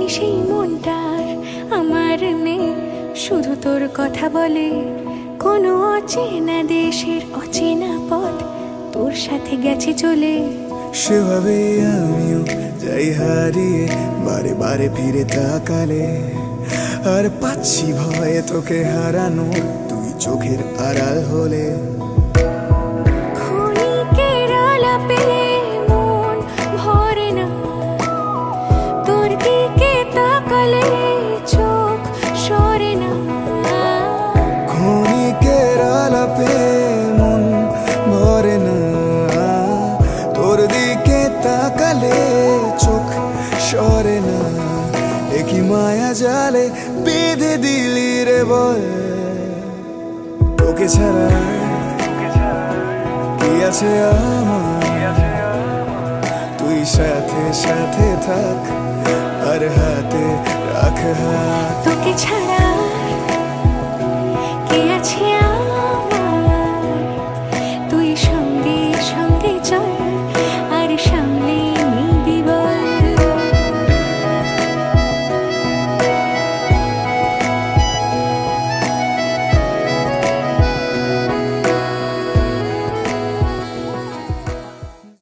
জানি সেই মনটার আমার নেই, শুধু তোর কথা বলে কোনো অচেনা দেশের অচেনা পথ তোর সাথে গেছে চলে। সেভাবে আমিও যাই হারিয়ে বারে বারে ফিরে তাকালে, আর পাচ্ছি ভয়ে তোকে হারানো, তুই চোখের আড়াল হলে। ক্ষণিকের আলাপে মন ভরে না, তোর দিকে তাকালে চোখ সরে না। ক্ষণিকের আলাপে মন ভরে না, তোর দিকে তাকালে চোখ সরে না। একই মায়া জালে বেঁধে দিলি রে বল, তোকে ছাড়া কি আছে আমার? তুই সাথে সাথে থাক আর হাতে রাখ হাত। তোকে ছাড়া কে আছে